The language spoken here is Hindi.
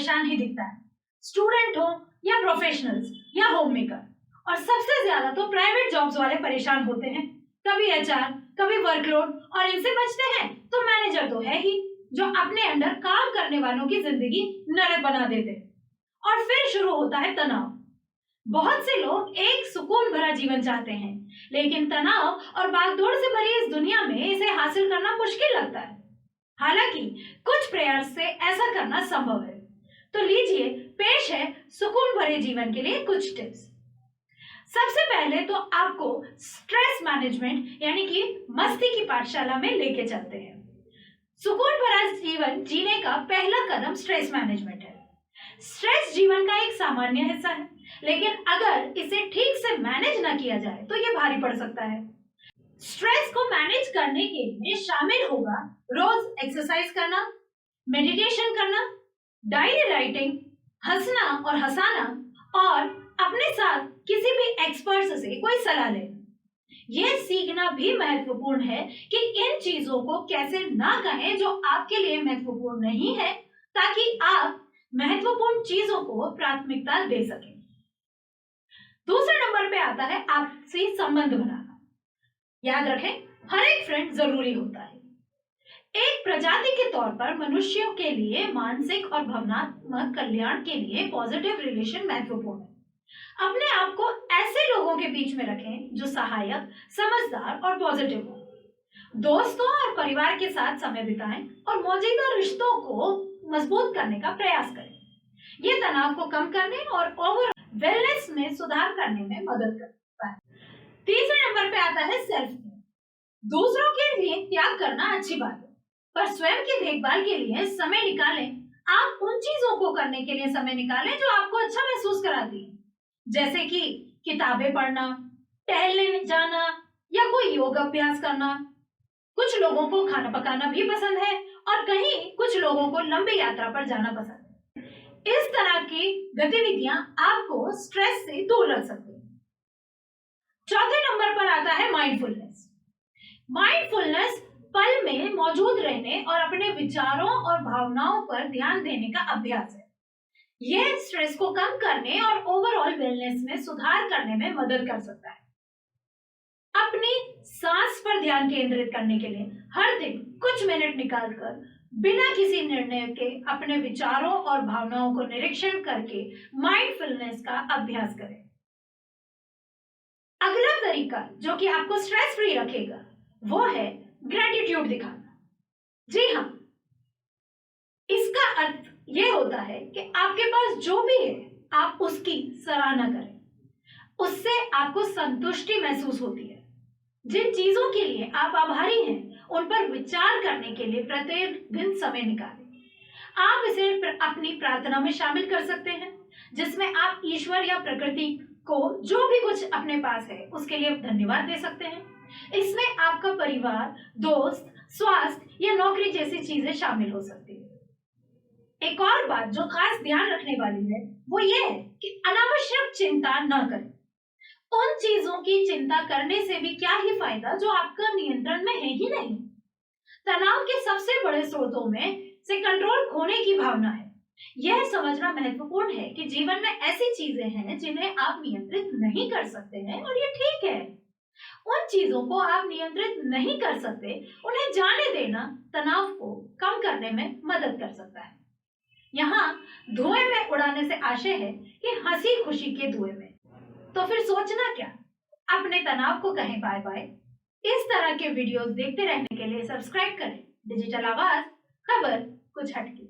परेशान ही दिखता है, स्टूडेंट हो या प्रोफेशनल्स या होम मेकर। और सबसे ज्यादा तो प्राइवेट जॉब्स वाले परेशान होते हैं, कभी एचआर, कभी वर्कलोड, और इनसे बचते हैं तो मैनेजर तो है ही जो अपने अंडर काम करने वालों की जिंदगी नरक बना देते हैं। और फिर शुरू होता है तनाव। बहुत से लोग एक सुकून भरा जीवन चाहते हैं, लेकिन तनाव और भागदौड़ से भरी इस दुनिया में इसे हासिल करना मुश्किल लगता है। हालांकि कुछ प्रयास से ऐसा करना संभव है। तो लीजिए, पेश है सुकून भरे जीवन के लिए कुछ टिप्स। सबसे पहले तो आपको स्ट्रेस मैनेजमेंट यानी कि मस्ती की पाठशाला में लेके चलते हैं। सुकून भरा जीवन जीने का पहला कदम स्ट्रेस मैनेजमेंट है। स्ट्रेस जीवन का एक सामान्य हिस्सा है, लेकिन अगर इसे ठीक से मैनेज ना किया जाए तो ये भारी पड़ सकता है। स्ट्रेस को मैनेज करने के लिए शामिल होगा रोज एक्सरसाइज करना, मेडिटेशन करना, डायरी राइटिंग, हंसना और हंसाना, और अपने साथ किसी भी एक्सपर्ट से कोई सलाह लेना। यह सीखना भी महत्वपूर्ण है कि इन चीजों को कैसे ना कहें जो आपके लिए महत्वपूर्ण नहीं है, ताकि आप महत्वपूर्ण चीजों को प्राथमिकता दे सकें। दूसरे नंबर पे आता है आपसी संबंध बनाना। याद रखें, हर एक फ्रेंड जरूरी होता है। एक प्रजाति के तौर पर मनुष्यों के लिए मानसिक और भावनात्मक कल्याण के लिए पॉजिटिव रिलेशन महत्वपूर्ण है। अपने आप को ऐसे लोगों के बीच में रखें जो सहायक, समझदार और पॉजिटिव हो। दोस्तों और परिवार के साथ समय बिताएं और मौजूदा रिश्तों को मजबूत करने का प्रयास करें। ये तनाव को कम करने और ओवरऑल वेलनेस में सुधार करने में मदद करता है। तीसरे नंबर पे आता है सेल्फ केयर। दूसरों के लिए त्याग करना अच्छी बात है, पर स्वयं की देखभाल के लिए समय निकालें। आप उन चीजों को करने के लिए समय निकालें जो आपको अच्छा महसूस कराती है, जैसे कि किताबें पढ़ना, टहलने जाना या कोई योग अभ्यास करना। कुछ लोगों को खाना पकाना भी पसंद है और कहीं कुछ लोगों को लंबी यात्रा पर जाना पसंद है। इस तरह की गतिविधियां आपको स्ट्रेस से दूर रख सकती हैं। चौथे नंबर पर आता है माइंडफुलनेस। माइंडफुलनेस पल में मौजूद रहने और अपने विचारों और भावनाओं पर ध्यान देने का अभ्यास है। यह स्ट्रेस को कम करने और ओवरऑल वेलनेस में सुधार करने में मदद कर सकता है। अपनी सांस पर ध्यान केंद्रित करने के लिए हर दिन कुछ मिनट निकालकर बिना किसी निर्णय के अपने विचारों और भावनाओं को निरीक्षण करके माइंडफुलनेस का अभ्यास करें। अगला तरीका जो कि आपको स्ट्रेस फ्री रखेगा वो है ग्रेटिट्यूड दिखाना। जी हाँ, इसका अर्थ यह होता है कि आपके पास जो भी है आप उसकी सराहना करें। उससे आपको संतुष्टि महसूस होती है। जिन चीजों के लिए आप आभारी हैं उन पर विचार करने के लिए प्रत्येक दिन समय निकालें। आप इसे अपनी प्रार्थना में शामिल कर सकते हैं, जिसमें आप ईश्वर या प्रकृति को जो भी कुछ अपने पास है उसके लिए धन्यवाद दे सकते हैं। इसमें आपका परिवार, दोस्त, स्वास्थ्य या नौकरी जैसी चीजें शामिल हो सकती है। एक और बात जो खास ध्यान रखने वाली है वो ये है कि अनावश्यक चिंता न करें। उन चीजों की चिंता करने से भी क्या ही फायदा जो आपका नियंत्रण में है ही नहीं। तनाव के सबसे बड़े स्रोतों में से कंट्रोल खोने की भावना है। यह समझना महत्वपूर्ण है कि जीवन में ऐसी चीजें हैं जिन्हें आप नियंत्रित नहीं कर सकते हैं और ये ठीक है। उन चीजों को आप नियंत्रित नहीं कर सकते, उन्हें जाने देना तनाव को कम करने में मदद कर सकता है। यहाँ धुएं में उड़ाने से आशय है कि हंसी खुशी के धुएं में। तो फिर सोचना क्या, अपने तनाव को कहें बाय बाय। इस तरह के वीडियोस देखते रहने के लिए सब्सक्राइब करें डिजिटल आवाज, खबर कुछ हटके।